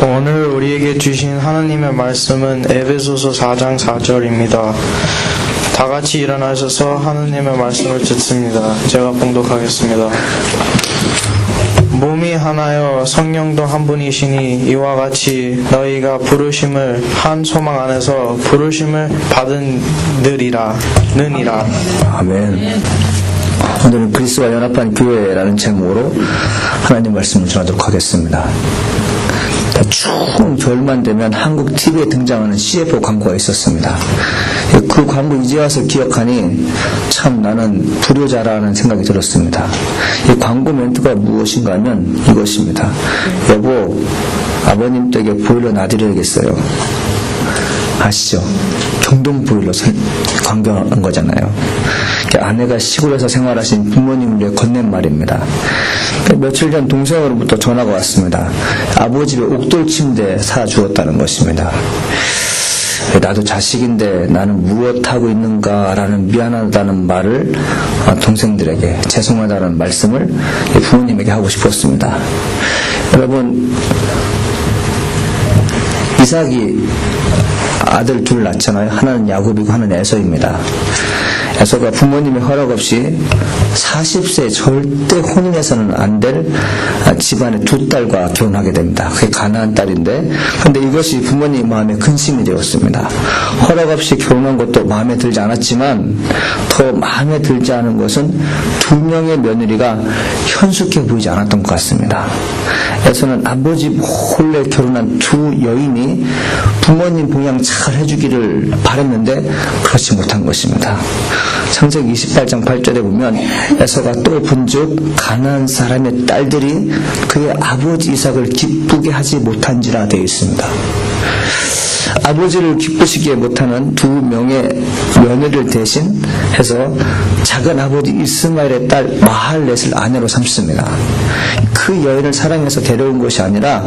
오늘 우리에게 주신 하나님의 말씀은 에베소서 4장 4절입니다. 다 같이 일어나셔서 하나님의 말씀을 듣습니다. 제가 봉독하겠습니다. 몸이 하나여 성령도 한 분이시니 이와 같이 너희가 부르심을 한 소망 안에서 부르심을 받은느니라. 아멘. 오늘은 그리스도와 연합한 교회라는 제목으로 하나님 말씀을 전하도록 하겠습니다. 추운 겨울만 되면 한국 TV에 등장하는 CFO 광고가 있었습니다. 그 광고 이제 와서 기억하니 참 나는 불효자라는 생각이 들었습니다. 이 광고 멘트가 무엇인가 하면 이것입니다. 여보, 아버님 댁에 보일러 놔드려야겠어요. 아시죠? 경동 보일러 광고한 거잖아요. 아내가 시골에서 생활하신 부모님을 위해 건넨 말입니다. 며칠 전 동생으로부터 전화가 왔습니다. 아버지 집에 옥돌 침대 사주었다는 것입니다. 나도 자식인데 나는 무엇하고 있는가라는 미안하다는 말을 동생들에게 죄송하다는 말씀을 부모님에게 하고 싶었습니다. 여러분, 이삭이 아들 둘 낳잖아요. 하나는 야곱이고 하나는 에서입니다. 에서가 부모님의 허락 없이 40세 절대 혼인해서는 안 될 집안의 두 딸과 결혼하게 됩니다. 그게 가나안 딸인데, 근데 이것이 부모님 마음에 근심이 되었습니다. 허락 없이 결혼한 것도 마음에 들지 않았지만 더 마음에 들지 않은 것은 두 명의 며느리가 현숙해 보이지 않았던 것 같습니다. 에서는 아버지 몰래 결혼한 두 여인이 부모님 봉양 잘 해주기를 바랬는데 그렇지 못한 것입니다. 창세기 28장 8절에 보면 에서가 또 본즉 가나안 사람의 딸들이 그의 아버지 이삭을 기쁘게 하지 못한지라 되어 있습니다. 아버지를 기쁘시게 못하는 두 명의 며느리를 대신해서 작은 아버지 이스마엘의 딸 마할렛을 아내로 삼습니다. 그 여인을 사랑해서 데려온 것이 아니라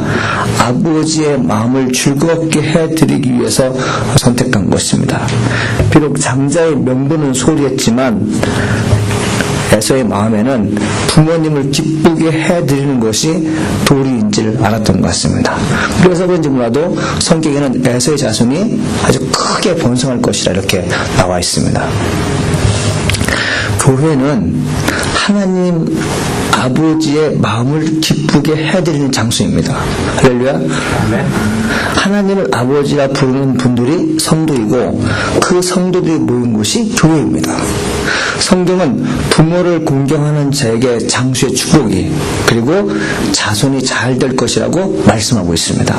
아버지의 마음을 즐겁게 해드리기 위해서 선택한 것입니다. 비록 장자의 명분은 소리했지만 에서의 마음에는 부모님을 기쁘게 해드리는 것이 도리인지를 알았던 것 같습니다. 그래서 그런지 몰라도 성경에는 에서의 자손이 아주 크게 번성할 것이라 이렇게 나와 있습니다. 교회는 하나님 아버지의 마음을 기쁘게 해드리는 장소입니다. 할렐루야. 하나님을 아버지라 부르는 분들이 성도이고 그 성도들이 모인 곳이 교회입니다. 성경은 부모를 공경하는 자에게 장수의 축복이 그리고 자손이 잘 될 것이라고 말씀하고 있습니다.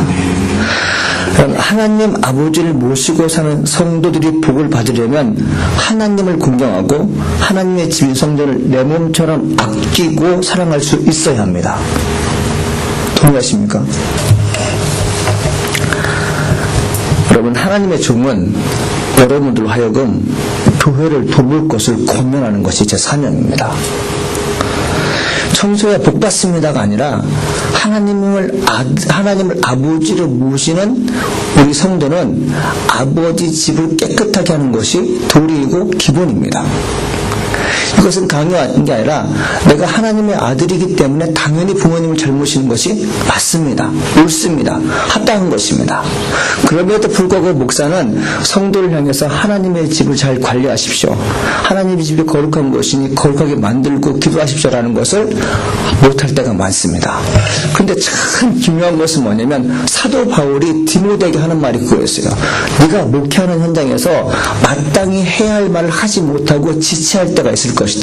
하나님 아버지를 모시고 사는 성도들이 복을 받으려면 하나님을 공경하고 하나님의 집인 성전을 내 몸처럼 아끼고 사랑할 수 있어야 합니다. 동의하십니까? 여러분, 하나님의 종은 여러분들로 하여금 교회를 돌볼 것을 권면하는 것이 제 사명입니다. 청소야 복받습니다가 아니라 하나님을 아버지로 모시는 우리 성도는 아버지 집을 깨끗하게 하는 것이 도리이고 기본입니다. 이것은 강요하는 게 아니라 내가 하나님의 아들이기 때문에 당연히 부모님을 잘 모시는 것이 맞습니다. 옳습니다. 합당한 것입니다. 그럼에도 불구하고 목사는 성도를 향해서 하나님의 집을 잘 관리하십시오. 하나님의 집이 거룩한 것이니 거룩하게 만들고 기도하십시오라는 것을 못할 때가 많습니다. 그런데 참 중요한 것은 뭐냐면 사도 바울이 디모데에게 하는 말이 그거였어요. 네가 목회하는 현장에서 마땅히 해야 할 말을 하지 못하고 지체할 때가 있을 것이다.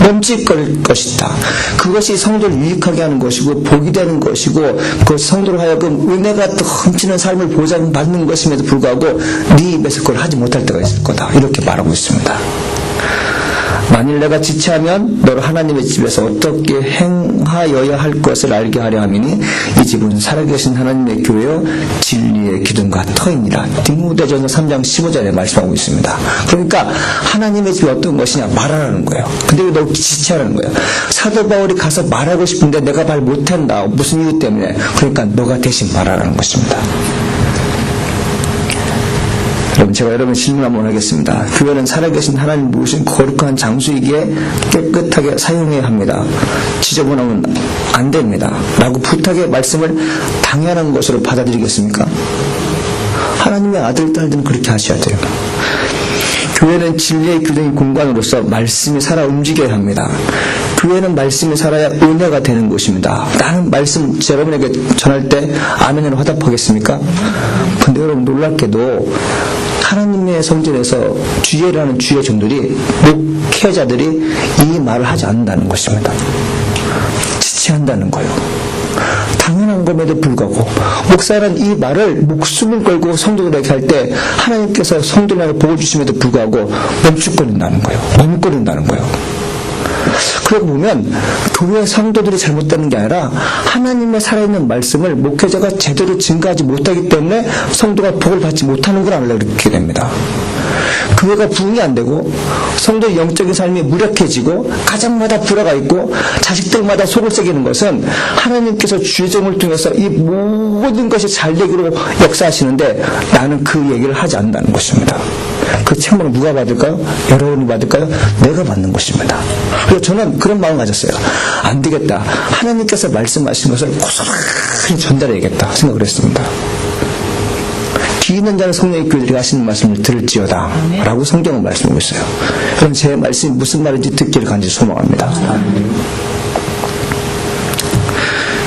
멈칫거릴 것이다. 그것이 성도를 유익하게 하는 것이고 복이 되는 것이고 그 성도로 하여금 은혜가 넘치는 삶을 보장받는 것임에도 불구하고 네 입에서 그걸 하지 못할 때가 있을 거다. 이렇게 말하고 있습니다. 만일 내가 지체하면 너를 하나님의 집에서 어떻게 행하여야 할 것을 알게 하려 함이니 이 집은 살아계신 하나님의 교회요 진리의 기둥과 터이니라. 디모데전서 3장 15절에 말씀하고 있습니다. 그러니까 하나님의 집이 어떤 것이냐 말하라는 거예요. 근데 왜 너 지체하라는 거예요. 사도 바울이 가서 말하고 싶은데 내가 말 못한다. 무슨 이유 때문에? 그러니까 너가 대신 말하라는 것입니다. 여러분, 제가 여러분 질문 한번 하겠습니다. 교회는 살아계신 하나님 모신 거룩한 장소이기에 깨끗하게 사용해야 합니다. 지저분하면 안 됩니다. 라고 부탁의 말씀을 당연한 것으로 받아들이겠습니까? 하나님의 아들, 딸들은 그렇게 하셔야 돼요. 교회는 진리의 교대인 공간으로서 말씀이 살아 움직여야 합니다. 교회는 말씀이 살아야 은혜가 되는 곳입니다. 나는 말씀 여러분에게 전할 때 아멘으로 화답하겠습니까? 근데 여러분 놀랍게도 하나님의 성전에서 주예라는 주의 종들이 목회자들이 이 말을 하지 않는다는 것입니다. 지체한다는 거예요. 당연한 것에도 불구하고 목사는 이 말을 목숨을 걸고 성도들에게 할 때 하나님께서 성도들에게 복을 주심에도 불구하고 멈칫거린다는 거예요. 머뭇거린다는 거예요. 그러고 보면 교회 성도들이 잘못되는 게 아니라 하나님의 살아있는 말씀을 목회자가 제대로 증거하지 못하기 때문에 성도가 복을 받지 못하는 걸 알게 됩니다. 교회가 부흥이 안 되고 성도의 영적인 삶이 무력해지고 가정마다 불화가 있고 자식들마다 속을 새기는 것은 하나님께서 주의종을 통해서 이 모든 것이 잘 되기로 역사하시는데 나는 그 얘기를 하지 않는다는 것입니다. 그 책망을 누가 받을까요? 여러분이 받을까요? 내가 받는 것입니다. 그래서 저는 그런 마음을 가졌어요. 안 되겠다. 하나님께서 말씀하신 것을 고스란히 전달해야겠다 생각을 했습니다. 귀 있는 자는 성령의 교들이 하시는 말씀을 들을지어다 라고 성경은 말씀하고 있어요. 그럼 제 말씀이 무슨 말인지 듣기를 간절히 소망합니다.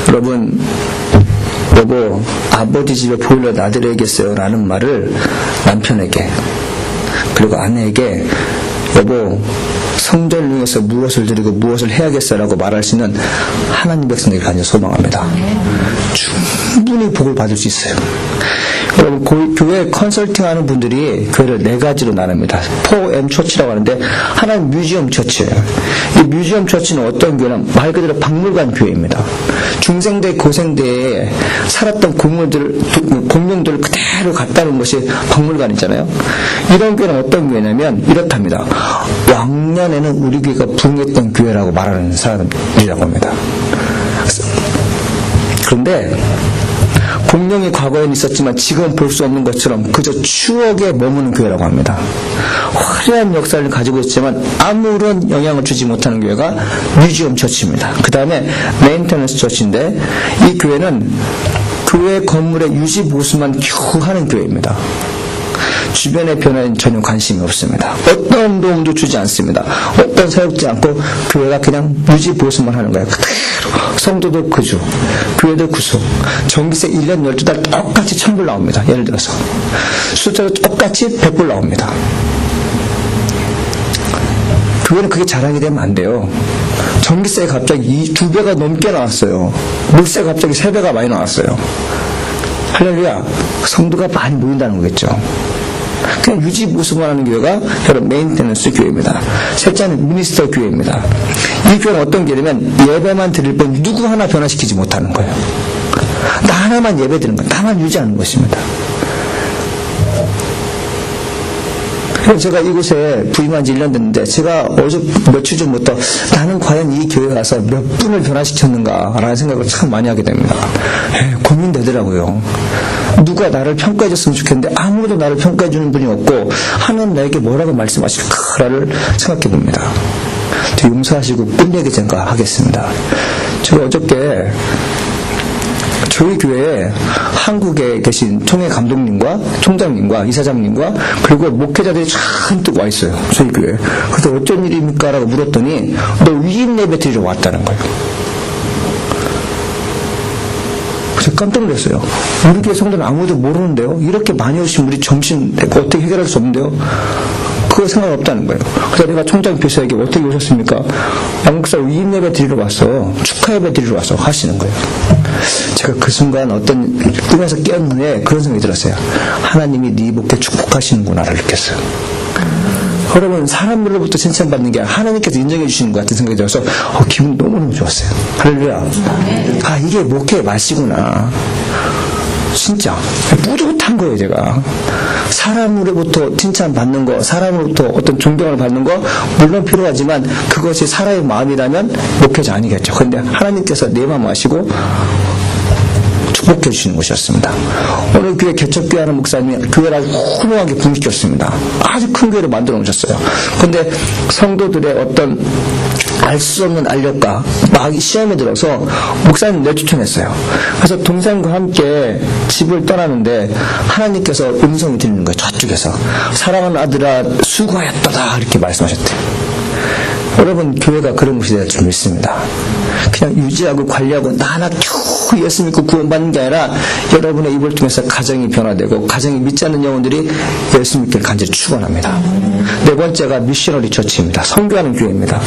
여러분, 여보 아버지 집에 보일러 놔드려야겠어요 라는 말을 남편에게 그리고 아내에게 여보 성전을 위해서 무엇을 드리고 무엇을 해야겠어라고 말할 수 있는 하나님 백성들이 간절히 소망합니다. 충분히 복을 받을 수 있어요. 여러분 교회 컨설팅하는 분들이 교회를 4가지로 나눕니다. 4M 처치라고 하는데 하나는 뮤지엄 처치예요. 이 뮤지엄 처치는 어떤 교회는 말 그대로 박물관 교회입니다. 중생대 고생대에 살았던 공룡들을 그대로 갖다 놓은 것이 박물관이잖아요. 이런 교회는 어떤 교회냐면 이렇답니다. 왕년에는 우리 교회가 부흥했던 교회라고 말하는 사람들이라고 합니다. 그런데 공룡이 과거에는 있었지만 지금은 볼 수 없는 것처럼 그저 추억에 머무는 교회라고 합니다. 화려한 역사를 가지고 있지만 아무런 영향을 주지 못하는 교회가 뮤지엄 처치입니다. 그 다음에 메인테넌스 처치인데 이 교회는 교회 건물의 유지 보수만 겨우 하는 교회입니다. 주변의 변화에는 전혀 관심이 없습니다. 어떤 도움도 주지 않습니다. 어떤 사역지 않고 교회가 그냥 유지 보수만 하는 거예요. 그대로 성도도 그주, 교회도 구수, 전기세 1년 12달 똑같이 1,000불 나옵니다. 예를 들어서 숫자도 똑같이 100불 나옵니다. 교회는 그게 자랑이 되면 안 돼요. 전기세가 갑자기 2배가 넘게 나왔어요. 물세가 갑자기 3배가 많이 나왔어요. 할렐루야. 성도가 많이 모인다는 거겠죠. 그냥 유지 보수만 하는 교회가 여러분 메인테넌스 교회입니다. 셋째는 미니스터 교회입니다. 이 교회는 어떤 교회냐면 예배만 드릴 뿐 누구 하나 변화시키지 못하는 거예요. 나 하나만 예배 드리는 거예요. 나만 유지하는 것입니다. 제가 이곳에 부임한 지 1년 됐는데 제가 어제 며칠 전부터 나는 과연 이 교회 가서 몇 분을 변화시켰는가라는 생각을 참 많이 하게 됩니다. 고민되더라고요. 누가 나를 평가해줬으면 좋겠는데 아무도 나를 평가해주는 분이 없고 하나님 나에게 뭐라고 말씀하실까를 생각해 봅니다. 용서하시고 끝내게 생각하겠습니다. 제가 어저께 저희 교회에 한국에 계신 총회 감독님과 총장님과 이사장님과 그리고 목회자들이 잔뜩 와 있어요. 저희 교회에. 그래서 어쩐 일입니까? 라고 물었더니 너 위임 예배 드리러 왔다는 거예요. 그래서 깜짝 놀랐어요. 우리 교회 성도는 아무도 모르는데요. 이렇게 많이 오신 분이 점심 어떻게 해결할 수 없는데요. 그거 상관없다는 거예요. 그래서 내가 총장 교사에게 어떻게 오셨습니까? 양목사 위임 예배 드리러 왔어. 축하 예배 드리러 왔어. 하시는 거예요. 제가 그 순간 어떤 꿈에서 깨었는데 그런 생각이 들었어요. 하나님이 네 목회 축복하시는구나를 느꼈어요. 여러분 사람들로부터 칭찬받는 게 하나님께서 인정해 주시는 것 같은 생각이 들어서 기분이 너무너무 좋았어요. 할렐루야. 아 이게 목회의 맛이구나. 진짜 뿌듯한 거예요. 제가 사람으로부터 칭찬받는 거, 사람으로부터 어떤 존경을 받는 거 물론 필요하지만 그것이 사람의 마음이라면 목회자 아니겠죠. 그런데 하나님께서 내 마음 아시고 축복해 주시는 곳이었습니다. 오늘 교회 개척교회 하는 목사님이 교회를 아주 훌륭하게 분위켰습니다. 아주 큰 교회를 만들어 놓으셨어요. 그런데 성도들의 어떤 알 수 없는 알력과 막 시험에 들어서 목사님 내쫓아냈어요. 그래서 동생과 함께 집을 떠나는데 하나님께서 음성이 들리는 거예요. 저쪽에서 사랑하는 아들아 수고하였도다 이렇게 말씀하셨대요. 여러분, 교회가 그런 곳이 될 줄 믿습니다. 그냥 유지하고 관리하고 나나 겨우 예수 믿고 구원받는 게 아니라 여러분의 입을 통해서 가정이 변화되고 가정이 믿지 않는 영혼들이 예수 믿기를 간절히 축원합니다. 네 번째가 미셔너리 처치입니다. 선교하는 교회입니다.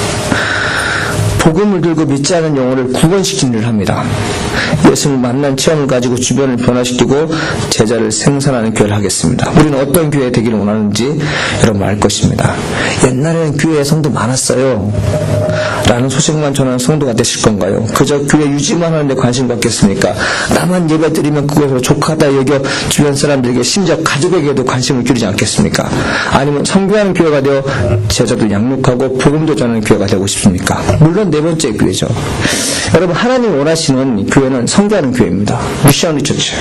복음을 들고 믿지 않은 영혼을 구원시키는 일을 합니다. 예수를 만난 체험을 가지고 주변을 변화시키고 제자를 생산하는 교회를 하겠습니다. 우리는 어떤 교회 되기를 원하는지 여러분 알 것입니다. 옛날에는 교회에 성도 많았어요 라는 소식만 전하는 성도가 되실 건가요? 그저 교회 유지만 하는데 관심 갖겠습니까? 나만 예배 드리면 그것으로 족하다 여겨 주변 사람들에게 심지어 가족에게도 관심을 기울이지 않겠습니까? 아니면 선교하는 교회가 되어 제자도 양육하고 복음도 전하는 교회가 되고 싶습니까? 물론 네 번째 교회죠. 여러분, 하나님 원하시는 교회는 선교하는 교회입니다. 미셔너리 처치.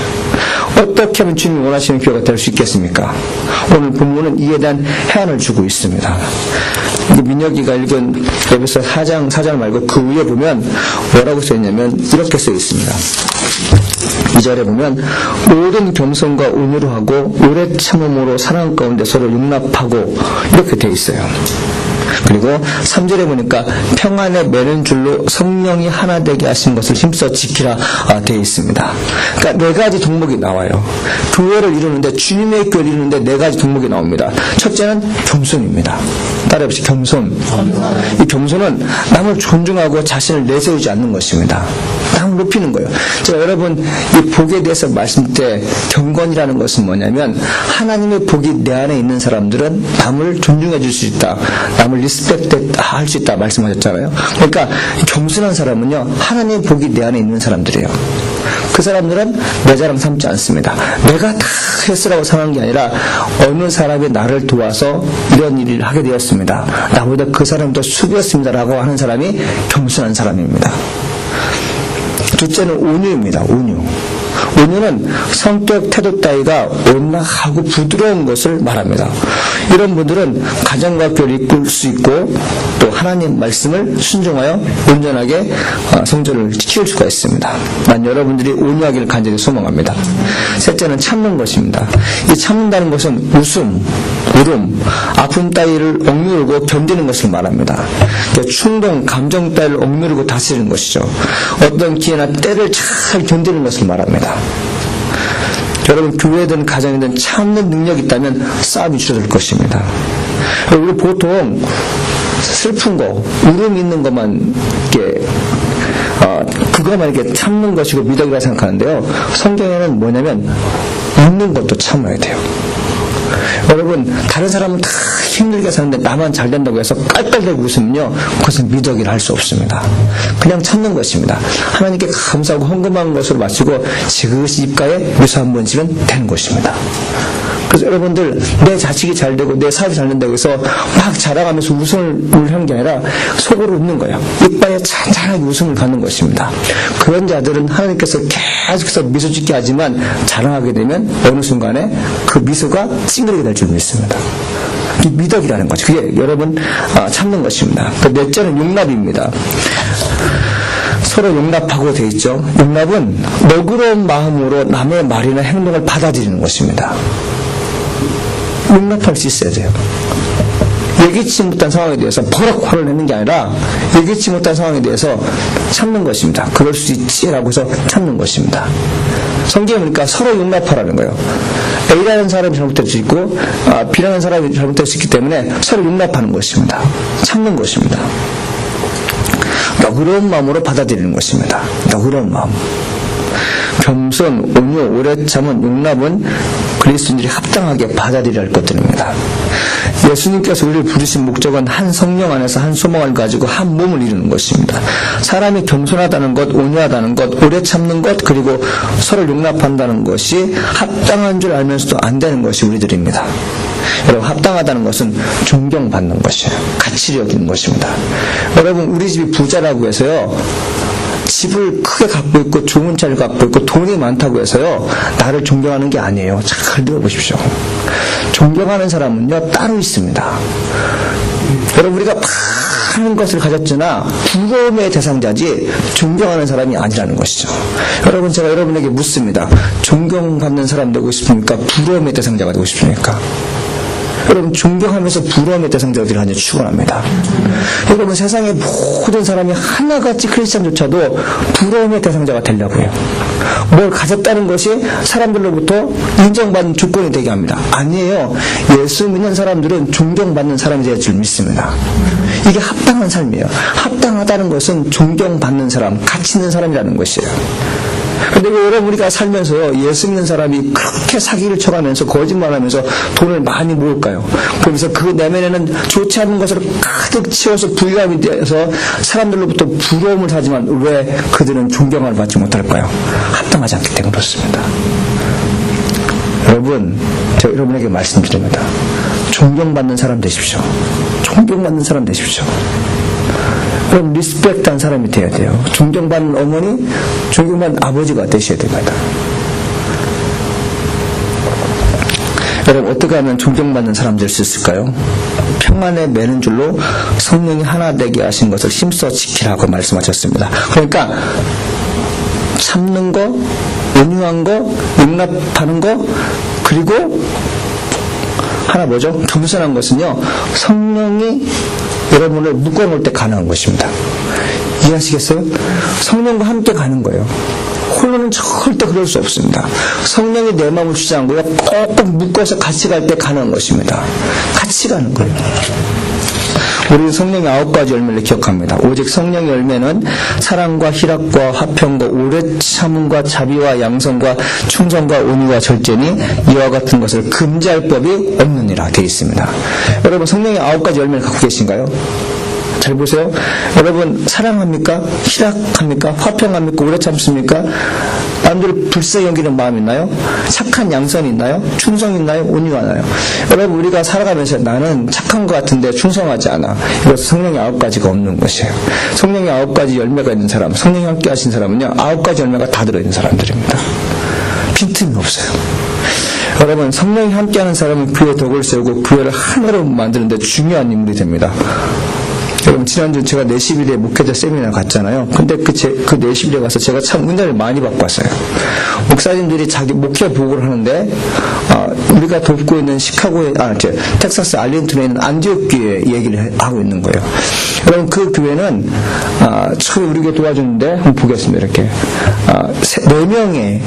어떻게 하면 주님이 원하시는 교회가 될 수 있겠습니까? 오늘 본문은 이에 대한 해안을 주고 있습니다. 민혁이가 읽은 에베소 4장 말고 그 위에 보면 뭐라고 써있냐면 이렇게 써 있습니다. 2절에 보면 모든 겸손과 온유로 하고 오래 참음으로 사랑 가운데 서로 용납하고 이렇게 돼 있어요. 그리고 3절에 보니까 평안에 매는 줄로 성령이 하나 되게 하신 것을 힘써 지키라 되어 있습니다. 그러니까 네 가지 동목이 나와요. 교회를 이루는데, 주님의 교회를 이루는데 네 가지 동목이 나옵니다. 첫째는 겸손입니다. 따라해보시죠. 겸손. 이 겸손은 남을 존중하고 자신을 내세우지 않는 것입니다. 남을 높이는 거예요. 제가 여러분 이 복에 대해서 말씀드릴 때 경건이라는 것은 뭐냐면 하나님의 복이 내 안에 있는 사람들은 남을 존중해 줄 수 있다. 남을 리스펙트 할 수 있다 말씀하셨잖아요. 그러니까 겸손한 사람은요, 하나님의 복이 내 안에 있는 사람들이에요. 그 사람들은 내 자랑 삼지 않습니다. 내가 다 했으라고 삼은 게 아니라 어느 사람이 나를 도와서 이런 일을 하게 되었습니다. 나보다 그 사람도 수고했습니다 라고 하는 사람이 겸손한 사람입니다. 둘째는 온유입니다. 온유. 온유는 성격, 태도 따위가 온화하고 부드러운 것을 말합니다. 이런 분들은 가정과 교회를 이끌 수 있고 또 하나님 말씀을 순종하여 온전하게 성전을 키울 수가 있습니다. 난 여러분들이 온유하기를 간절히 소망합니다. 셋째는 참는 것입니다. 이 참는다는 것은 웃음, 울음, 아픔 따위를 억누르고 견디는 것을 말합니다. 충동, 감정 따위를 억누르고 다스리는 것이죠. 어떤 기회나 때를 잘 견디는 것을 말합니다. 여러분, 교회든 가정이든 참는 능력이 있다면 싸움이 줄어들 것입니다. 우리 보통 슬픈 거, 울음 있는 것만 이렇게 그것만 이렇게 참는 것이고 미덕이라 생각하는데요. 성경에는 뭐냐면 웃는 것도 참아야 돼요. 여러분, 다른 사람은 다 힘들게 사는데 나만 잘 된다고 해서 깔깔대고 웃으면요, 그것은 미덕이라 할 수 없습니다. 그냥 참는 것입니다. 하나님께 감사하고 헌금한 것으로 마치고 지그시 입가에 미소 한번 지면 되는 것입니다. 그래서 여러분들, 내 자식이 잘 되고 내 사업이 잘 된다고 해서 막 자랑하면서 웃음을 하는 게 아니라 속으로 웃는 거예요. 이빨에 찬찬하게 웃음을 갖는 것입니다. 그런 자들은 하나님께서 계속해서 미소 짓게 하지만 자랑하게 되면 어느 순간에 그 미소가 찡그리게 될 줄 믿습니다. 이 미덕이라는 거죠. 그게 여러분 참는 것입니다. 그 넷째는 용납입니다. 서로 용납하고 되어 있죠. 용납은 너그러운 마음으로 남의 말이나 행동을 받아들이는 것입니다. 용납할 수 있어야 돼요. 예기치 못한 상황에 대해서 버럭 화를 내는 게 아니라 예기치 못한 상황에 대해서 참는 것입니다. 그럴 수 있지라고 해서 참는 것입니다. 성경에 보니까 서로 용납하라는 거예요. A라는 사람이 잘못될 수 있고 B라는 사람이 잘못될 수 있기 때문에 서로 용납하는 것입니다. 참는 것입니다. 너그러운 마음으로 받아들이는 것입니다. 너그러운 마음. 겸손, 온유, 오래 참은, 용납은 그리스도인들이 합당하게 받아들여야 할 것들입니다. 예수님께서 우리를 부르신 목적은 한 성령 안에서 한 소망을 가지고 한 몸을 이루는 것입니다. 사람이 겸손하다는 것, 온유하다는 것, 오래 참는 것, 그리고 서로 용납한다는 것이 합당한 줄 알면서도 안 되는 것이 우리들입니다. 여러분, 합당하다는 것은 존경받는 것이에요. 가치를 여기는 것입니다. 여러분, 우리 집이 부자라고 해서요, 집을 크게 갖고 있고 좋은 차를 갖고 있고 돈이 많다고 해서요 나를 존경하는 게 아니에요. 잘 들어보십시오. 존경하는 사람은요 따로 있습니다. 여러분 우리가 많은 것을 가졌으나 부러움의 대상자지 존경하는 사람이 아니라는 것이죠. 여러분 제가 여러분에게 묻습니다. 존경받는 사람 되고 싶습니까? 부러움의 대상자가 되고 싶습니까? 여러분 존경하면서 부러움의 대상자가 되려니 축원합니다. 여러분 세상의 모든 사람이 하나같이 크리스찬조차도 부러움의 대상자가 되려고요. 뭘 가졌다는 것이 사람들로부터 인정받는 조건이 되게 합니다. 아니에요. 예수 믿는 사람들은 존경받는 사람이 될 줄 믿습니다. 이게 합당한 삶이에요. 합당하다는 것은 존경받는 사람, 가치 있는 사람이라는 것이에요. 근데 왜 여러분 우리가 살면서요 예수 믿는 사람이 그렇게 사기를 쳐가면서 거짓말하면서 돈을 많이 모을까요? 그러면서 그 내면에는 좋지 않은 것으로 가득 채워서 부유함이 되어서 사람들로부터 부러움을 사지만 왜 그들은 존경을 받지 못할까요? 합당하지 않기 때문에 그렇습니다. 여러분 제가 여러분에게 말씀드립니다. 존경받는 사람 되십시오. 존경받는 사람 되십시오. 그럼 리스펙트한 사람이 돼야 돼요. 존경받는 어머니, 존경받는 아버지가 되셔야 됩니다. 여러분 어떻게 하면 존경받는 사람 될 수 있을까요? 평안에 매는 줄로 성령이 하나 되게 하신 것을 힘써 지키라고 말씀하셨습니다. 그러니까 참는 거, 온유한 거, 용납하는 거, 그리고 하나 뭐죠? 겸손한 것은요 성령이 여러분을 묶어놓을 때 가능한 것입니다. 이해하시겠어요? 성령과 함께 가는 거예요. 홀로는 절대 그럴 수 없습니다. 성령이 내 마음을 주장하고요 꼭꼭 묶어서 같이 갈 때 가능한 것입니다. 같이 가는 거예요. 우리는 성령의 9가지 열매를 기억합니다. 오직 성령의 열매는 사랑과 희락과 화평과 오래 참음과 자비와 양성과 충성과 온유와 절제니 이와 같은 것을 금지할 법이 없느니라 되어 있습니다. 여러분 성령의 9가지 열매를 갖고 계신가요? 잘 보세요. 여러분 사랑합니까? 희락합니까? 화평합니까? 오래 참습니까? 남들을 불쌍히 여기는 마음 있나요? 착한 양선이 있나요? 충성이 있나요? 온유가 있나요? 여러분 우리가 살아가면서 나는 착한 것 같은데 충성하지 않아. 이것은 성령의 9가지가 없는 것이에요. 성령의 9가지 열매가 있는 사람, 성령이 함께 하신 사람은요 9가지 열매가 다 들어있는 사람들입니다. 빈틈이 없어요. 여러분 성령이 함께하는 사람은 교회 덕을 세우고 교회를 하나로 만드는 데 중요한 인물이 됩니다. 여러분 지난주 제가 내시빌에 목회자 세미나 갔잖아요. 근데 그 내시빌에 가서 제가 참 은혜를 많이 받고 왔어요. 목사님들이 자기 목회 보고를 하는데 우리가 돕고 있는 시카고에 텍사스 알린턴에 있는 안디옥 교회 얘기를 하고 있는 거예요. 여러분 그 교회는 처음에 우리 교회 도와주는데 한번 보겠습니다. 이렇게 4명의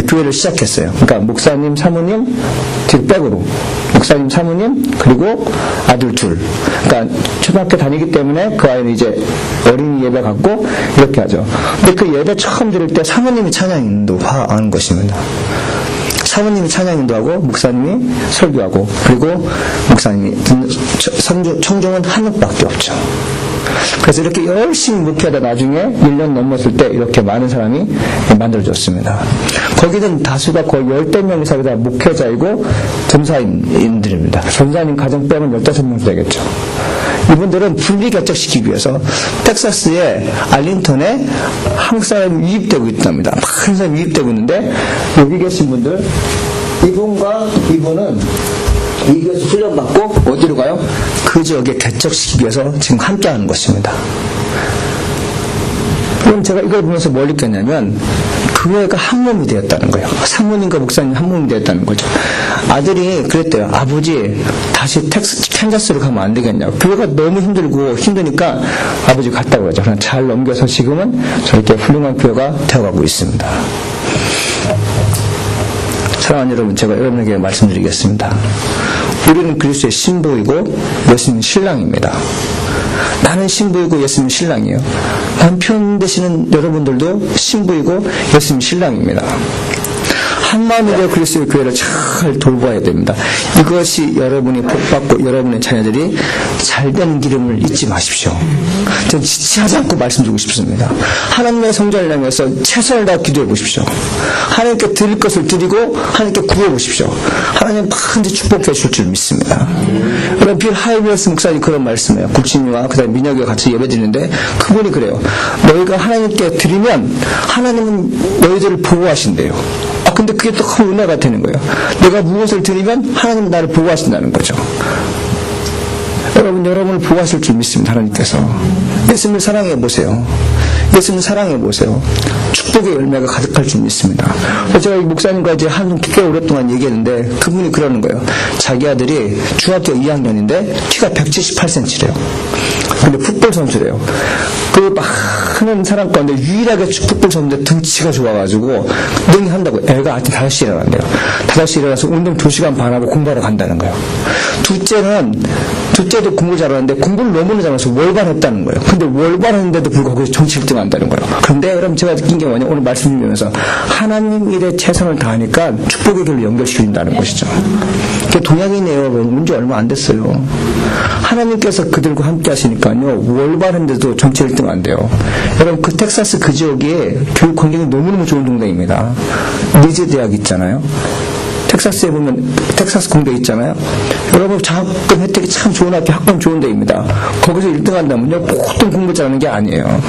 교회를 시작했어요. 그러니까 목사님, 사모님, 뒷백으로 목사님, 사모님, 그리고 아들 둘. 그러니까 초등학교 다니기 때문에 그 아이는 이제 어린이 예배 갖고 이렇게 하죠. 근데 그 예배 처음 들을 때 사모님이 찬양 인도하는 것입니다. 사모님이 찬양 인도하고 목사님이 설교하고 그리고 목사님이 청중은 한 명밖에 없죠. 그래서 이렇게 열심히 목회하다 나중에 1년 넘었을 때 이렇게 많은 사람이 만들어졌습니다. 거기는 다수가 거의 10대 명 이상이 다 목회자이고 전사인들입니다. 전사님 가정 빼면 15명 되겠죠. 이분들은 분리 개척시키기 위해서 텍사스의 알린턴에 한국 사람이 유입되고 있답니다. 많은 사람이 유입되고 있는데 여기 계신 분들 이분과 이분은 이 교회에서 훈련받고 어디로 가요? 그 지역에 개척시키기 위해서 지금 함께하는 것입니다. 그럼 제가 이걸 보면서 뭘 느꼈냐면 교회가 한 몸이 되었다는 거예요. 사모님과 목사님 한 몸이 되었다는 거죠. 아들이 그랬대요. 아버지 다시 캔자스로 가면 안 되겠냐고. 교회가 너무 힘드니까 아버지 갔다고 그러죠. 그냥 잘 넘겨서 지금은 저렇게 훌륭한 교회가 되어가고 있습니다. 사랑하는 여러분, 제가 여러분에게 말씀드리겠습니다. 우리는 그리스도의 신부이고 예수님은 신랑입니다. 나는 신부이고 예수님은 신랑이에요. 남편 되시는 여러분들도 신부이고 예수님은 신랑입니다. 한 마음이 되어 그리스도의 교회를 잘 돌봐야 됩니다. 이것이 여러분이 복받고 여러분의 자녀들이 잘되는 기름을 잊지 마십시오. 전 지체하지 않고 말씀드리고 싶습니다. 하나님의 성전을 향해서 최선을 다해 기도해 보십시오. 하나님께 드릴 것을 드리고 하나님께 구해 보십시오. 하나님 반드시 축복해 줄 줄 믿습니다. 여러분 빌 하이브레스 목사님 그런 말씀이에요. 국진이와 그다음에 민혁이가 같이 예배 드리는데 그분이 그래요. 너희가 하나님께 드리면 하나님은 너희들을 보호하신대요. 근데 그게 또 큰 은혜가 되는 거예요. 내가 무엇을 드리면 하나님은 나를 보호하신다는 거죠. 여러분을 보호하실 줄 믿습니다. 하나님께서. 예수님을 사랑해 보세요. 예수님을 사랑해 보세요. 축복의 열매가 가득할 줄 믿습니다. 제가 이 목사님과 이제 꽤 오랫동안 얘기했는데 그분이 그러는 거예요. 자기 아들이 중학교 2학년인데 키가 178cm래요. 근데 풋볼 선수래요. 그 많은 사람 가운데 유일하게 풋볼 선수인데 등치가 좋아가지고 능히한다고. 애가 아침 5시에 일어난대요. 5시에 일어나서 운동 2시간 반 하고 공부하러 간다는 거예요. 둘째도 공부 잘하는데 공부를 너무나 잘해서 월반했다는 거예요. 근데 월반했는데도 불구하고 정치 1등 한다는 거예요. 그런데 여러분 제가 느낀 게 뭐냐, 오늘 말씀 드리면서 하나님 일에 최선을 다하니까 축복의 길로 연결시킨다는 것이죠. 동양인이에요. 문제 얼마 안 됐어요. 하나님께서 그들과 함께 하시니까요, 월반했는데도 정치 1등 안 돼요. 여러분 그 텍사스 그 지역에 교육 환경이 너무너무 좋은 동네입니다. 리즈 대학 있잖아요. 텍사스에 보면 텍사스 공대 있잖아요. 여러분 장학금 혜택이 참 좋은 학교, 학번 좋은 데입니다. 거기서 1등 한다면요 보통 공부 잘하는 게 아니에요.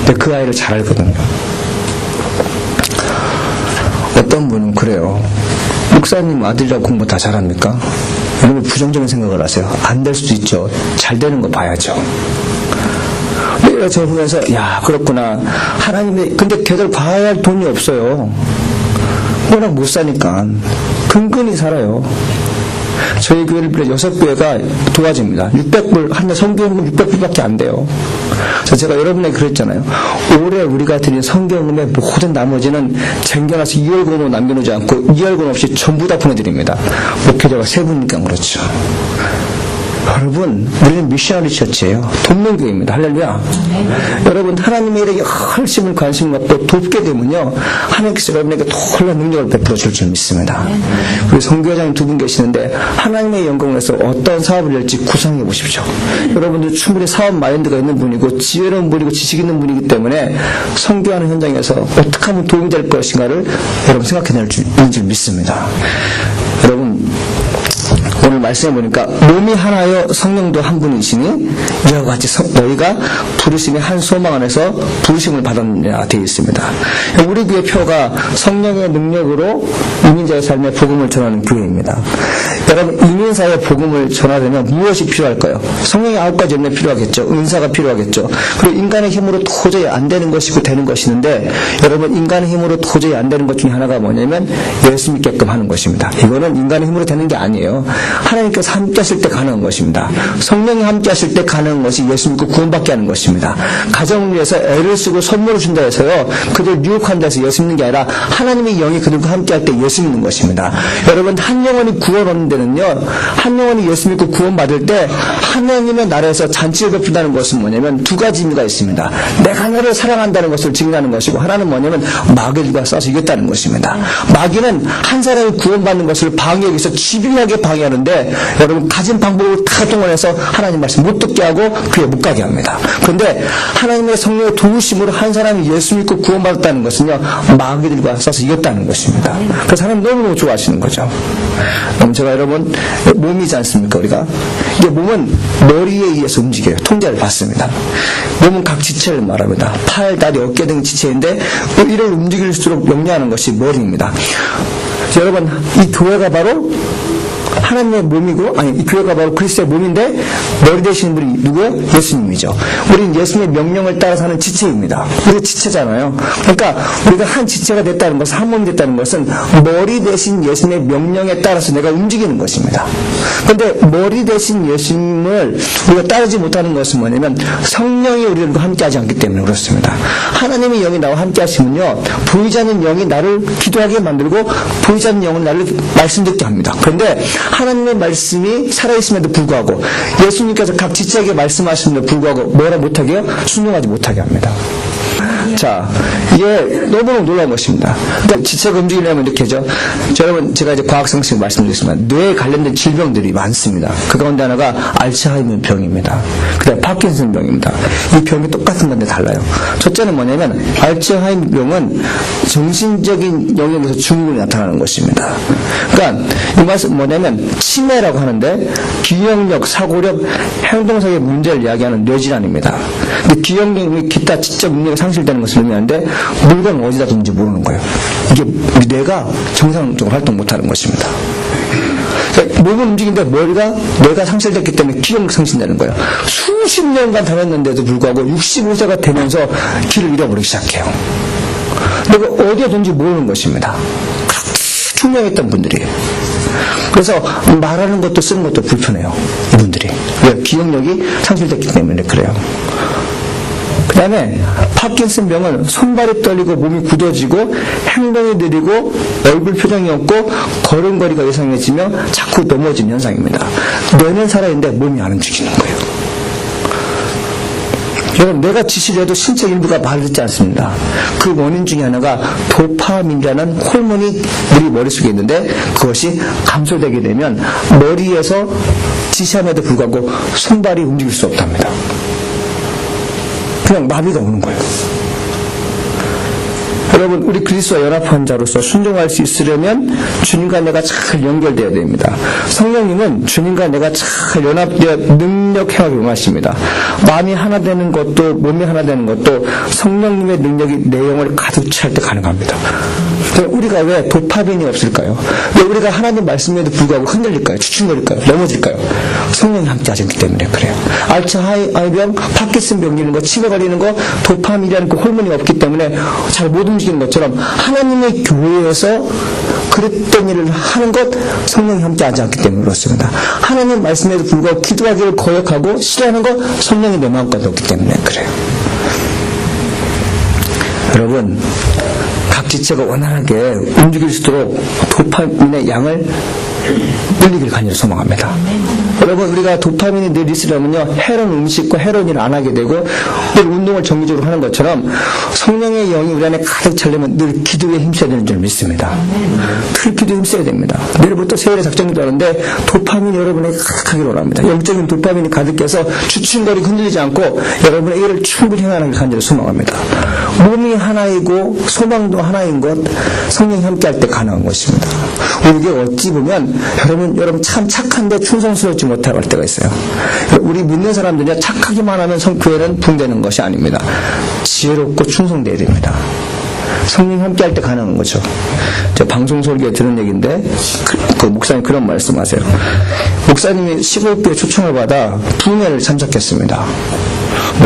근데 그 아이를 잘 알거든요. 어떤 분은 그래요. 목사님 아들이라고 공부 다 잘합니까? 여러분 부정적인 생각을 하세요. 안 될 수도 있죠. 잘 되는 거 봐야죠. 내가 저 보면서 야 그렇구나. 하나님의 근데 걔들 봐야 할 돈이 없어요. 워낙 못 사니까 근근히 살아요. 저희 교회를 비롯해 6교회가 도와줍니다. 600불, 한 달 성경은 600불밖에 안 돼요. 그래서 제가 여러분에게 그랬잖아요. 올해 우리가 드린 성경음의 모든 나머지는 쟁겨놔서 2월금으로 남겨놓지 않고 2월금 없이 전부 다 보내드립니다. 목회자가 3분이니까 그렇죠. 여러분, 우리는 미셔너리 처치예요. 돕는 교회입니다. 할렐루야. 여러분, 하나님의 일에 열심히 관심을 갖고 돕게 되면요, 하나님께서 여러분에게 놀라운 능력을 베풀어 줄 줄 믿습니다. 우리 선교회장님 2분 계시는데 하나님의 영광을 위해서 어떤 사업을 열지 구상해 보십시오. 여러분들 충분히 사업 마인드가 있는 분이고 지혜로운 분이고 지식 있는 분이기 때문에 선교하는 현장에서 어떻게 하면 도움이 될 것인가를 여러분 생각해낼 줄 믿습니다. 여러분, 오늘 말씀해 보니까 몸이 하나여 성령도 한 분이시니 이와 같이 너희가 부르심의 한 소망 안에서 부르심을 받았느냐 되어 있습니다. 우리 교회 표가 성령의 능력으로 이민자의 삶에 복음을 전하는 교회입니다. 여러분 이민사의 복음을 전하려면 무엇이 필요할까요? 성령의 9가지 열매 필요하겠죠. 은사가 필요하겠죠. 그리고 인간의 힘으로 도저히 안 되는 것이고 되는 것이는데 여러분 인간의 힘으로 도저히 안 되는 것 중에 하나가 뭐냐면 예수 믿게끔 하는 것입니다. 이거는 인간의 힘으로 되는 게 아니에요. 하나님께서 함께 하실 때 가능한 것입니다. 성령이 함께 하실 때 가능한 것이 예수 믿고 구원받게 하는 것입니다. 가정을 위해서 애를 쓰고 선물을 준다 해서요, 그들 유혹한다 해서 예수 믿는 게 아니라 하나님의 영이 그들과 함께 할 때 예수 믿는 것입니다. 여러분 한 영혼이 구원 얻는 데는요, 한 영혼이 예수 믿고 구원받을 때 하나님의 나라에서 잔치를 베푼다는 것은 뭐냐면 2가지 의미가 있습니다. 내가 너를 사랑한다는 것을 증명하는 것이고, 하나는 뭐냐면 마귀들과 싸워서 이겼다는 것입니다. 마귀는 한 사람이 구원받는 것을 방해하기 위해서 집요하게 방해하는데 여러분 가진 방법을 다 동원해서 하나님 말씀 못 듣게 하고 그에 못 가게 합니다. 그런데 하나님의 성령의 도우심으로 한 사람이 예수 믿고 구원받았다는 것은요, 마귀들과 싸워서 이겼다는 것입니다. 그 사람 너무너무 좋아하시는 거죠. 그럼 제가 여러분 몸이지 않습니까? 우리가 이게 몸은 머리에 의해서 움직여요. 통제를 받습니다. 몸은 각 지체를 말합니다. 팔, 다리, 어깨 등 지체인데 이를 움직일수록 역량하는 것이 머리입니다. 여러분 이 교회가 바로 하나님의 몸이고, 아니, 이 교회가 바로 그리스도의 몸인데, 머리 되시는 분이 누구예요? 예수님이죠. 우리는 예수님의 명령을 따라 사는 지체입니다. 우리 지체잖아요. 그러니까, 우리가 한 지체가 됐다는 것은, 한 몸이 됐다는 것은, 머리 대신 예수님의 명령에 따라서 내가 움직이는 것입니다. 그런데, 머리 대신 예수님을 우리가 따르지 못하는 것은 뭐냐면, 성령이 우리들과 함께 하지 않기 때문에 그렇습니다. 하나님의 영이 나와 함께 하시면요, 보이지 않는 영이 나를 기도하게 만들고, 보이지 않는 영은 나를 말씀 듣게 합니다. 그런데, 하나님의 말씀이 살아있음에도 불구하고 예수님께서 각 지체에게 말씀하시는데도 불구하고 뭐라 못하게요? 순종하지 못하게 합니다. 자, 이게 너무너무 놀라운 것입니다. 그러니까 지체가 움직이려면 이렇게죠. 여러분, 제가 이제 과학상식 말씀드리겠지만, 뇌에 관련된 질병들이 많습니다. 그 가운데 하나가 알츠하이머 병입니다. 그 다음에 파킨슨 병입니다. 이 병이 똑같은 건데 달라요. 첫째는 뭐냐면, 알츠하이머 병은 정신적인 영역에서 증후군이 나타나는 것입니다. 그러니까, 이 말씀 뭐냐면, 치매라고 하는데, 기억력, 사고력, 행동상의 문제를 이야기하는 뇌질환입니다. 근데 기억력이 기타 지적 능력이 상실되는 것을 의미하는데 물건을 어디다 둔지 모르는 거예요. 이게 우리 뇌가 정상적으로 활동 못하는 것입니다. 그러니까 몸은 움직이는데 뇌가 상실됐기 때문에 기억력 상실되는 거예요. 수십 년간 다녔는데도 불구하고 65세가 되면서 길을 잃어버리기 시작해요. 내가 어디에 둔지 모르는 것입니다. 그렇게 투명했던 분들이에요. 그래서 말하는 것도 쓰는 것도 불편해요. 이분들이. 왜? 기억력이 상실됐기 때문에 그래요. 그 다음에 파킨슨 병은 손발이 떨리고 몸이 굳어지고 행동이 느리고 얼굴 표정이 없고 걸음걸이가 이상해지며 자꾸 넘어지는 현상입니다. 뇌는 살아있는데 몸이 안 움직이는 거예요. 여러분, 뇌가 지시를 해도 신체 일부가 말을 듣지 않습니다. 그 원인 중에 하나가 도파민이라는 호르몬이 우리 머릿속에 있는데 그것이 감소되게 되면 머리에서 지시함에도 불구하고 손발이 움직일 수 없답니다. 그냥 마비가 오는 거예요. 여러분, 우리 그리스도와 연합한 자로서 순종할 수 있으려면 주님과 내가 잘 연결되어야 됩니다. 성령님은 주님과 내가 잘 연합되어 능력행하기 원하십니다. 마음이 하나 되는 것도 몸이 하나 되는 것도 성령님의 능력이 내 영을 가득 찰 때 가능합니다. 우리가 왜 도파민이 없을까요? 왜 우리가 하나님 말씀에도 불구하고 흔들릴까요? 주춤거릴까요? 넘어질까요? 성령이 함께 하셨기 때문에 그래요. 알츠하이머병, 파킨슨 병 걸리는 거, 치매 걸리는 거, 도파민이라는 그 호르몬이 없기 때문에 잘 못 움직이는 것처럼 하나님의 교회에서 그랬던 일을 하는 것 성령이 함께 하지 않기 때문에 그렇습니다. 하나님 말씀에도 불구하고 기도하기를 거역하고 싫어하는 것 성령이 내 마음까지 없기 때문에 그래요. 여러분, 각 지체가 원활하게 움직일 수 있도록 도파민의 양을 늘리길 간절히 소망합니다. 여러분, 우리가 도파민이 늘 있으려면요, 해로운 음식과 해로운 일을 안 하게 되고 늘 운동을 정기적으로 하는 것처럼 성령의 영이 우리 안에 가득 차려면 늘 기도에 힘써야 되는 줄 믿습니다. 늘 기도에 힘써야 됩니다. 내일부터 세일의 작정기도 하는데 도파민이 여러분에게 가득하기를 원합니다. 영적인 도파민이 가득해서 주춤거리고 흔들리지 않고 여러분의 일을 충분히 행하는 걸 간절히 소망합니다. 몸이 하나이고 소망도 하나인 것 성령이 함께할 때 가능한 것입니다. 이게 어찌 보면 여러분 참 착한데 충성스럽지 못할 때가 있어요. 우리 믿는 사람들이 착하기만 하면 교회는 붕대는 것이 아닙니다. 지혜롭고 충성돼야 됩니다. 성령이 함께할 때 가능한 거죠. 저 방송 설교에 들은 얘기인데 그 목사님 그런 말씀하세요. 목사님이 15교회 초청을 받아 부흥회를 참석했습니다.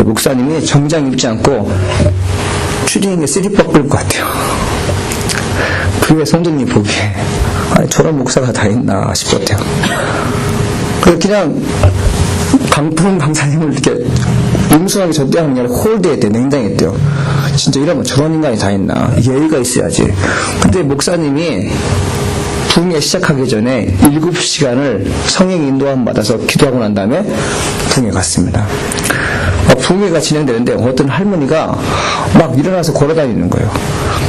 목사님이 정장 입지 않고 추리닝에 쓰리퍼 끌 것 같아요. 그게 성도님 보기에 저런 목사가 다 있나 싶었대요. 그냥 강풍 강사님을 이렇게 음성하게 전대하는 게 아니라 홀드했대요. 냉장했대요. 진짜 이러면 저런 인간이 다 있나. 예의가 있어야지. 근데 목사님이 부흥회 시작하기 전에 7시간을 성령 인도함 받아서 기도하고 난 다음에 부흥회 갔습니다. 부흥회가 진행되는데 어떤 할머니가 막 일어나서 걸어다니는 거예요.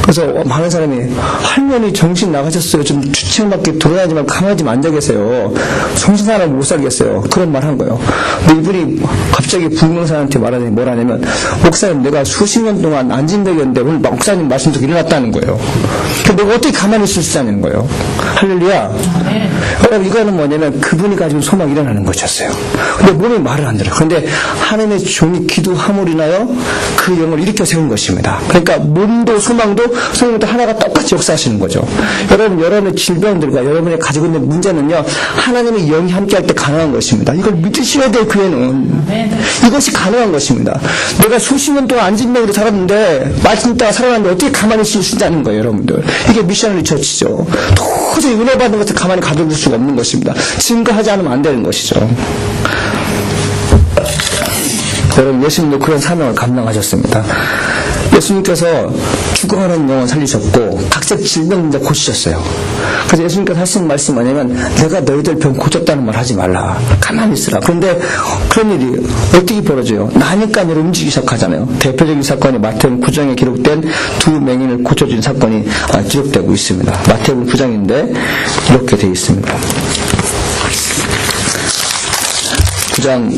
그래서 많은 사람이 할머니 정신 나가셨어요. 좀 주책맞게 돌아다니지 말고 가만히 좀 앉아 계세요. 정신 사람 못 살겠어요. 그런 말 한 거예요. 근데 이분이 갑자기 부흥사한테 말하더니 뭐라냐면 목사님 내가 수십 년 동안 안진백이었는데 오늘 목사님 말씀 듣고 일어났다는 거예요. 근데 내가 어떻게 가만히 있을 수 있냐는 거예요. 할렐루야. 여러분 이거는 뭐냐면 그분이 가지고 소망이 일어나는 것이었어요. 근데 몸이 말을 안 들어요. 그런데 하나님의 종이 기도함으로 인하여 그 영을 일으켜 세운 것입니다. 그러니까 몸도 소망도 성령도 하나가 똑같이 역사하시는 거죠. 여러분의 질병들과 여러분이 가지고 있는 문제는요, 하나님의 영이 함께할 때 가능한 것입니다. 이걸 믿으셔야 돼요, 교회는. 이것이 가능한 것입니다. 내가 수십 년 동안 안진병으로 살았는데, 말씀 따라 살아났는데 어떻게 가만히 있을 수 있다는 거예요, 여러분들. 이게 미셔너리 처치죠. 도저히 은혜 받는 것을 가만히 가둬둘 수가 없는 것입니다. 증거하지 않으면 안 되는 것이죠. 여러분, 예수님도 그런 사명을 감당하셨습니다. 예수님께서 죽어가는 영혼 살리셨고 각색 질병 문제 고치셨어요. 그래서 예수님께서 하시는 말씀이 뭐냐면 내가 너희들 병 고쳤다는 말 하지 말라. 가만히 있으라. 그런데 그런 일이 어떻게 벌어져요? 나니까 일을 움직이기 시작하잖아요. 대표적인 사건이 마태복음 9장에 기록된 두 맹인을 고쳐준 사건이 기록되고 있습니다. 마태복음 9장인데 이렇게 되어 있습니다. 9장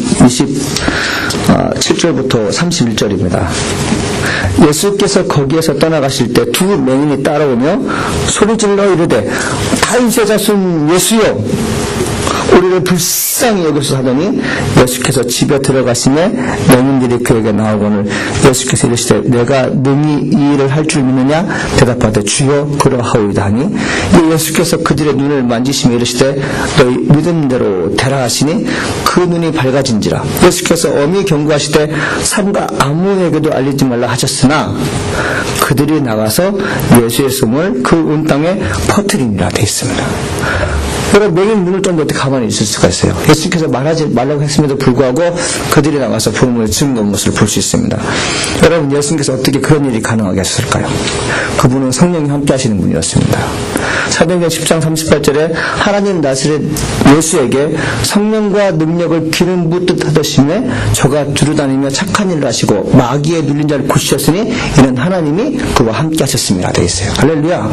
27절부터 31절입니다. 예수께서 거기에서 떠나가실 때 두 맹인이 따라오며 소리질러 이르되 다윗의 자손 예수여 우리를 불쌍히 여기소서 하더니 예수께서 집에 들어가시매 맹인들이 그에게 나오거늘 예수께서 이르시되 내가 능히 이 일을 할 줄 믿느냐 대답하되 주여 그러하오이다 하니 예수께서 그들의 눈을 만지시며 이르시되 너희 믿은 대로 되라 하시니 그 눈이 밝아진지라. 예수께서 엄히 경고하시되 삼가 아무에게도 알리지 말라 하셨으나 그들이 나가서 예수의 소문을 그 온 땅에 퍼뜨리니라 되어 있습니다. 여러분, 맹인 눈을 떴는데 어떻게 가만히 있을 수가 있어요? 예수님께서 말하지 말라고 했음에도 불구하고 그들이 나가서 복음을 증거한 것을 볼 수 있습니다. 여러분, 예수님께서 어떻게 그런 일이 가능하게 하셨을까요? 그분은 성령이 함께 하시는 분이었습니다. 사도행전 10장 38절에 하나님 나사렛 예수에게 성령과 능력을 기름 붓듯 하더심에 저가 두루다니며 착한 일을 하시고 마귀에 눌린 자를 고치셨으니 이는 하나님이 그와 함께 하셨습니다. 되어 있어요. 할렐루야.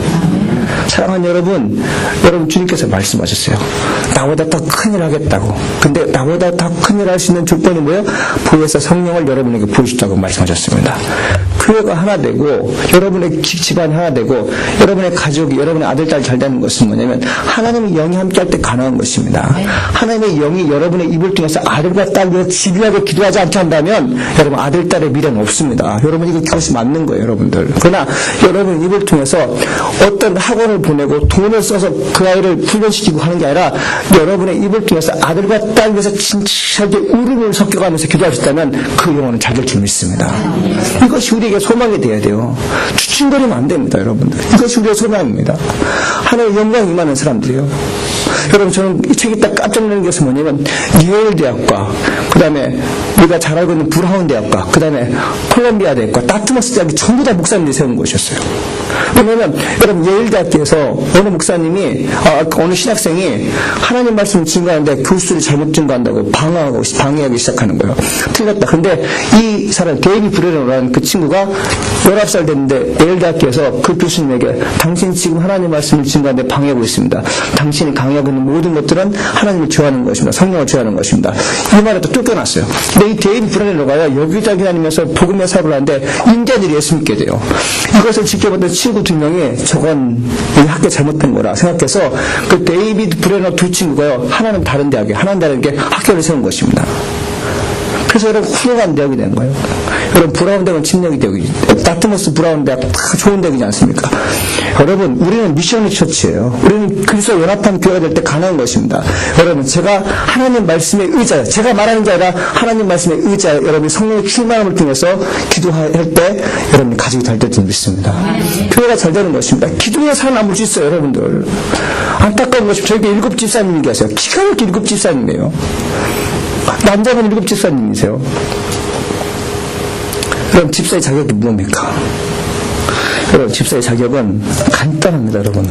사랑하는 여러분 주님께서 말씀하셨어요. 나보다 더 큰일 하겠다고. 근데 나보다 더 큰일 할 수 있는 조건이 뭐예요? 보혜사 성령을 여러분에게 보여주셨다고 말씀하셨습니다. 교회가 하나 되고 여러분의 집안이 하나 되고 여러분의 가족이 여러분의 아들 딸 잘 되는 것은 뭐냐면 하나님의 영이 함께 할 때 가능한 것입니다. 하나님의 영이 여러분의 입을 통해서 아들과 딸 위해 집요하게 기도하지 않게 한다면 여러분 아들 딸의 미래는 없습니다. 여러분 이거 그것이 맞는 거예요, 여러분들. 그러나 여러분 입을 통해서 어떤 학원을 보내고 돈을 써서 그 아이를 훈련시키고 하는 게 아니라 여러분의 입을 통해서 아들과 딸 위해서 진실하게 울음을 섞여가면서 기도하셨다면 그 영혼은 잘 될 줄 믿습니다. 이것이 우리에게 소망이 돼야 돼요. 추측거리면 안 됩니다, 여러분들. 이것이 우리의 소망입니다. 하나님의 영광이 임하는 사람들이에요. 여러분, 저는 이 책 읽다 깜짝 놀란 것은 뭐냐면 예일 대학과 그 다음에 우리가 잘 알고 있는 브라운 대학과 그 다음에 콜롬비아 대학과 다트머스 대학이 전부 다 목사님들이 세운 곳이었어요. 왜냐하면 여러분 예일 대학교에서 어느 목사님이 어느 신학생이 하나님 말씀을 증거하는데 교수를 잘못 증거한다고 방해하기 시작하는 거예요. 틀렸다. 근데 이 사람 데이비 브레너라는 그 친구가 19살 됐는데 예일 대학교에서 그 교수님에게 당신 지금 하나님 말씀을 증거하는데 방해하고 있습니다. 당신이 강요하고 있는 모든 것들은 하나님을 좋아하는 것입니다. 성령을 좋아하는 것입니다. 이 말에 또 쫓겨났어요. 근데 이 데이비 브레너가요 여기저기 다니면서 복음의 사업을 하는데 인자들이 예수 믿게 돼요. 이것을 지켜봤던 친구 두 명이 저건 이 학교 잘못된 거라 생각해서 그 데이비드 브레너 두 친구가요 하나는 다른 대학에 하나는 다른 게 학교를 세운 것입니다. 그래서 여러분 훌륭한 대학이 된 거예요. 여러분 브라운 대학은 침략이 대학이 다트머스 브라운 대학 다 좋은 대학이지 않습니까? 여러분 우리는 미셔너리 처치예요. 우리는 그리스도 연합한 교회가 될 때 가능한 것입니다. 여러분 제가 하나님 말씀의 의자예요. 제가 말하는 게 아니라 하나님 말씀의 의자예요. 여러분이 성령의 충만함을 통해서 기도할 때 여러분이 가족이 잘 될 줄 믿습니다. 교회가 잘 되는 것입니다. 기도에 살아남을 수 있어요, 여러분들. 안타까운 것이 저에게 7 집사님이 계세요. 기가 막히게 7 집사님이에요. 남자분 7 집사님이세요. 그럼 집사의 자격이 뭡니까? 여러분 집사의 자격은 간단합니다, 여러분.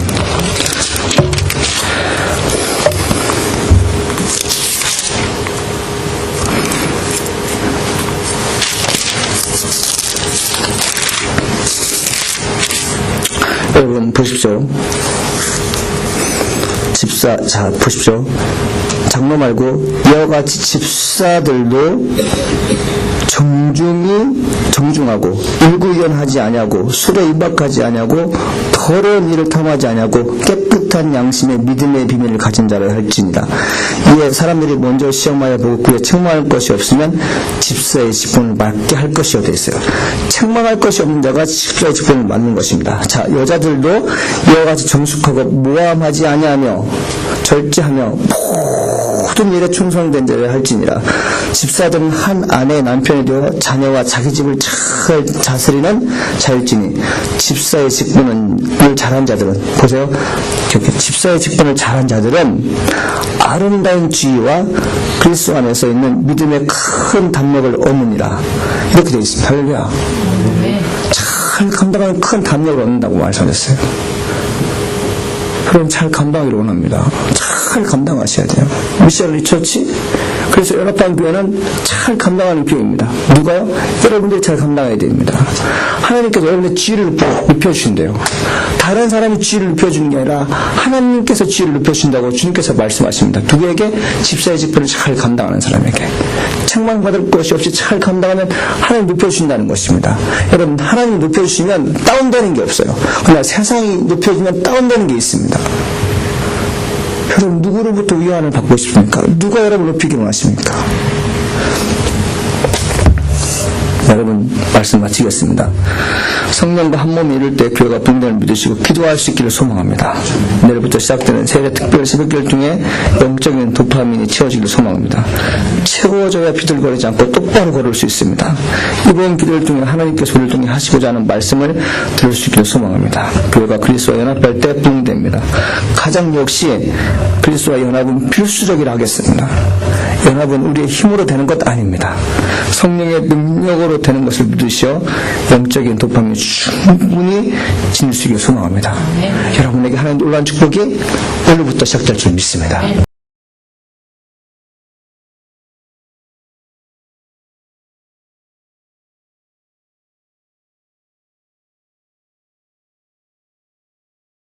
여러분 보십시오. 집사, 자 보십시오. 장로 말고 이와 같이 집사들도 정중하고 일구연하지 아니하고 술에 입박하지 아니하고 더러운 일을 탐하지 아니하고 깨끗한 양심의 믿음의 비밀을 가진 자를 할지니라. 이에 사람들이 먼저 시험하여 보고 그에 책망할 것이 없으면 집사의 직분을 맡게 할 것이요 되어 있어요. 책망할 것이 없는 자가 집사의 직분을 맡는 것입니다. 자, 여자들도 이와 같이 정숙하고 모함하지 아니하며 절제하며 모든 일에 충성된 자를 할지니라. 집사들은 한 아내의 남편이 되어 자녀와 자기 집을 잘 다스리는 자일지니 집사의 직분을 잘한 자들은 보세요. 집사의 직분을 잘한 자들은 아름다운 지위와 그리스도 안에서 있는 믿음의 큰 담력을 얻느니라. 이렇게 되어 있습니다. 할렐루야. 잘 잘 감당하는 큰 담력을 얻는다고 말씀하셨어요. 여러분 잘 감당하기를 원합니다. 잘 감당하셔야 돼요. 미션 리처치 그래서 연합한 교회는 잘 감당하는 교회입니다. 누가요? 여러분들이 잘 감당해야 됩니다. 하나님께서 여러분의 지위를 높여주신대요. 다른 사람이 지위를 높여주는 게 아니라 하나님께서 지위를 높여주신다고 주님께서 말씀하십니다. 누구에게? 집사의 직분을 잘 감당하는 사람에게. 책망받을 것이 없이 잘 감당하면 하나님 높여주신다는 것입니다. 여러분 하나님이 높여주시면 다운되는 게 없어요. 그러나 세상이 높여주면 다운되는 게 있습니다. 여러분 누구로부터 위안을 받고 싶습니까? 누가 여러분을 높이기를 원하십니까? 여러분 말씀 마치겠습니다. 성령과 한 몸이 이룰 때 교회가 분단을 믿으시고 기도할 수 있기를 소망합니다. 내일부터 시작되는 세례 특별 새벽기도 중에 영적인 도파민이 채워지기를 소망합니다. 채워져야 비들거리지 않고 똑바로 걸을 수 있습니다. 이번 기도를 통해 하나님께서 우리를 통해 하시고자 하는 말씀을 들을 수 있기를 소망합니다. 교회가 그리스도와 연합할 때 부흥됩니다. 가장 역시 그리스도와 연합은 필수적이라 하겠습니다. 연합은 우리의 힘으로 되는 것 아닙니다. 성령의 능력으로 되는 것을 믿으시어 영적인 도파민을 충분히 지닐 수 있기를 소망합니다. 여러분에게 하나님 놀라운 축복이 오늘부터 시작될 줄 믿습니다.